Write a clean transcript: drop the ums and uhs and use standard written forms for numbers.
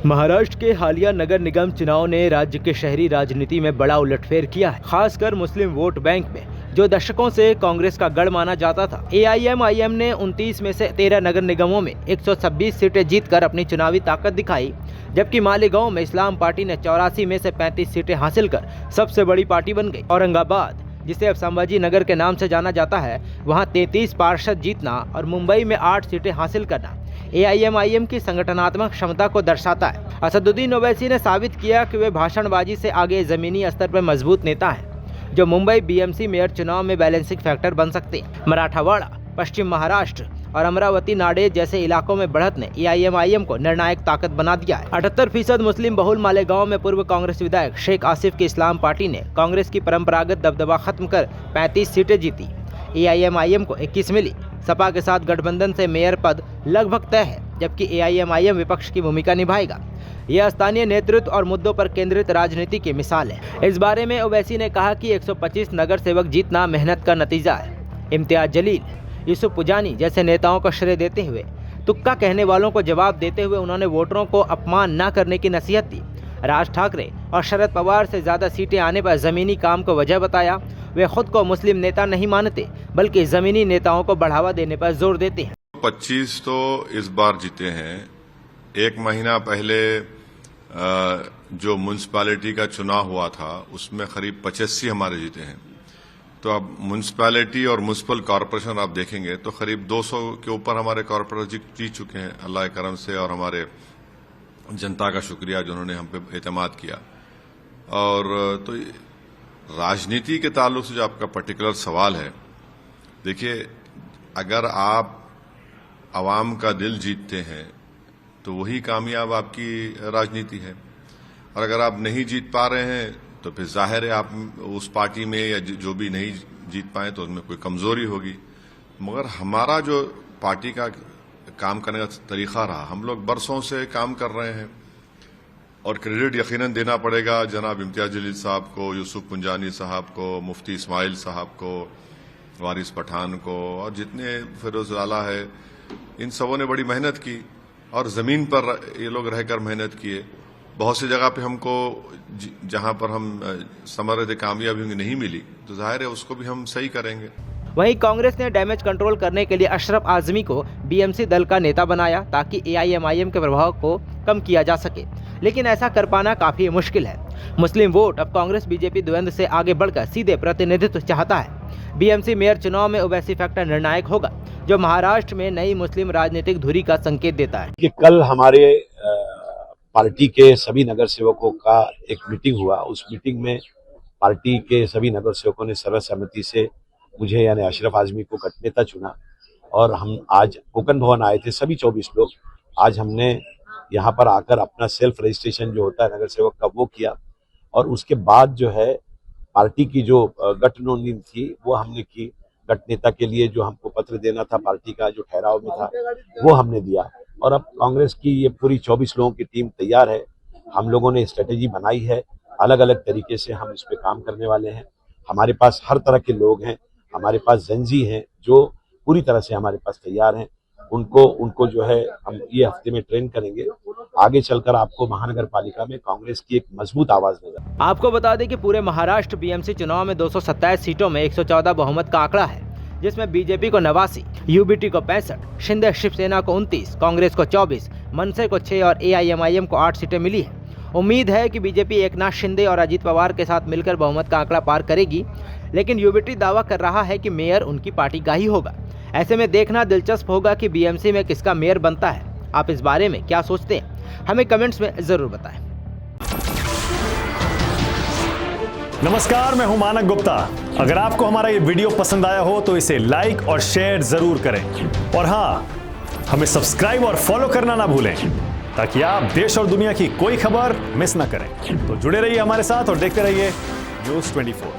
महाराष्ट्र के हालिया नगर निगम चुनाव ने राज्य के शहरी राजनीति में बड़ा उलटफेर किया है, खासकर मुस्लिम वोट बैंक में, जो दशकों से कांग्रेस का गढ़ माना जाता था। एआईएमआईएम ने 29 में से 13 नगर निगमों में 126 सीटें जीतकर अपनी चुनावी ताकत दिखाई, जबकि मालेगांव में इस्लाम पार्टी ने 84 में से 35 सीटें हासिल कर सबसे बड़ी पार्टी बन गई। औरंगाबाद, जिसे अब संभाजी नगर के नाम से जाना जाता है, वहां 33 पार्षद जीतना और मुंबई में 8 सीटें हासिल करना एआईएमआईएम की संगठनात्मक क्षमता को दर्शाता है। असदुद्दीन ओवैसी ने साबित किया कि वे भाषणबाजी से आगे जमीनी स्तर पर मजबूत नेता हैं, जो मुंबई बीएमसी मेयर चुनाव में बैलेंसिंग फैक्टर बन सकते हैं। मराठावाड़ा, पश्चिम महाराष्ट्र और अमरावती नाडेर जैसे इलाकों में बढ़त ने एआईएमआईएम को निर्णायक ताकत बना दिया है। 78% मुस्लिम बहुल मालेगांव में पूर्व कांग्रेस विधायक शेख आसिफ की इस्लाम पार्टी ने कांग्रेस की परंपरागत दबदबा खत्म कर 35 सीटें जीती। एआईएमआईएम को 21 मिली। सपा के साथ गठबंधन से मेयर पद लगभग तय है, जबकि एआईएमआईएम विपक्ष की भूमिका निभाएगा। यह स्थानीय नेतृत्व और मुद्दों पर केंद्रित राजनीति की मिसाल है। इस बारे में ओवैसी ने कहा कि 125 नगर सेवक जीतना मेहनत का नतीजा है। इम्तियाज जलील, यूसुफ पुजानी जैसे नेताओं को श्रेय देते हुए तुक्का कहने वालों को जवाब देते हुए उन्होंने वोटरों को अपमान न करने की नसीहत दी। राज ठाकरे और शरद पवार से ज़्यादा सीटें आने पर ज़मीनी काम को वजह बताया। वे खुद को मुस्लिम नेता नहीं मानते, बल्कि ज़मीनी नेताओं को बढ़ावा देने पर जोर देते हैं। 25 तो इस बार जीते हैं। एक महीना पहले जो म्यूनसिपैलिटी का चुनाव हुआ था, उसमें करीब 85 हमारे जीते हैं। तो अब म्यूनसिपैलिटी और म्यूनसिपल कॉरपोरेशन आप देखेंगे तो करीब 200 के ऊपर हमारे कॉरपोरेटर जीत चुके हैं, अल्लाह के करम से, और हमारे जनता का शुक्रिया जिन्होंने हम पे एतमाद किया। और तो राजनीति के ताल्लुक से जो आपका पर्टिकुलर सवाल है, देखिए, अगर आप आवाम का दिल जीतते हैं तो वही कामयाब आपकी राजनीति है, और अगर आप नहीं जीत पा रहे हैं तो फिर जाहिर है आप उस पार्टी में या जो भी नहीं जीत पाए तो उसमें कोई कमजोरी होगी। मगर हमारा जो पार्टी का काम करने का तरीका रहा, हम लोग बरसों से काम कर रहे हैं, और क्रेडिट यकीनन देना पड़ेगा जनाब इम्तियाज जलील साहब को, यूसुफ पुंजानी साहब को, मुफ्ती इस्माइल साहब को, वारिस पठान को, और जितने फिरोज आला है, इन सबों ने बड़ी मेहनत की और जमीन पर ये लोग रहकर मेहनत किए। बहुत सी जगह पे हमको जहां पर हम समझ रहे थे कामयाबी नहीं मिली, तो जाहिर है उसको भी हम सही करेंगे। वहीं कांग्रेस ने डैमेज कंट्रोल करने के लिए अशरफ आजमी को बीएमसी दल का नेता बनाया, ताकि एआईएमआईएम के प्रभाव को कम किया जा सके, लेकिन ऐसा कर पाना काफी मुश्किल है। मुस्लिम वोट अब कांग्रेस बीजेपी द्वंद्व से आगे बढ़कर सीधे प्रतिनिधित्व चाहता है। बीएमसी मेयर चुनाव में ओवैसी फैक्टर निर्णायक होगा, जो महाराष्ट्र में नई मुस्लिम राजनीतिक धुरी का संकेत देता है। कि कल हमारे पार्टी के सभी नगर सेवकों का एक मीटिंग हुआ। उस मीटिंग में पार्टी के सभी नगर सेवकों ने सर्वसम्मति से मुझे यानी अशरफ आजमी को गठनेता चुना, और हम आज कोकन भवन आए थे सभी 24 लोग। आज हमने यहाँ पर आकर अपना सेल्फ रजिस्ट्रेशन जो होता है नगर सेवक का वो किया, और उसके बाद जो है पार्टी की जो गठनोंदनी थी वो हमने की। गठनेता के लिए जो हमको पत्र देना था पार्टी का जो ठहराव में था वो हमने दिया, और अब कांग्रेस की ये पूरी 24 लोगों की टीम तैयार है। हम लोगों ने स्ट्रेटेजी बनाई है, अलग अलग तरीके से हम इस पे काम करने वाले हैं। हमारे पास हर तरह के लोग हैं, हमारे पास जंजी हैं जो पूरी तरह से हमारे पास तैयार हैं। उनको जो है हम ये हफ्ते में ट्रेन करेंगे। आगे चलकर आपको महानगर पालिका में कांग्रेस की एक मजबूत आवाज नजर। आपको बता दें कि पूरे महाराष्ट्र बीएमसी चुनाव में 227 सीटों में 114 बहुमत का आंकड़ा है, जिसमें बीजेपी को 89, यूबीटी को 65, शिंदे शिवसेना को 29, कांग्रेस को 24, मनसे को 6 और एआईएमआईएम को 8 सीटें मिली हैं। उम्मीद है कि बीजेपी एकनाथ शिंदे और अजीत पवार के साथ मिलकर बहुमत का आंकड़ा पार करेगी, लेकिन यूबीटी दावा कर रहा है कि मेयर उनकी पार्टी का ही होगा। ऐसे में देखना दिलचस्प होगा कि बीएमसी में किसका मेयर बनता है। आप इस बारे में क्या सोचते हैं, हमें कमेंट्स में जरूर बताएं। नमस्कार, मैं हूं मानक गुप्ता। अगर आपको हमारा ये वीडियो पसंद आया हो तो इसे लाइक और शेयर जरूर करें, और हाँ, हमें सब्सक्राइब और फॉलो करना ना भूलें, ताकि आप देश और दुनिया की कोई खबर मिस ना करें। तो जुड़े रहिए हमारे साथ और देखते रहिए न्यूज़ 24।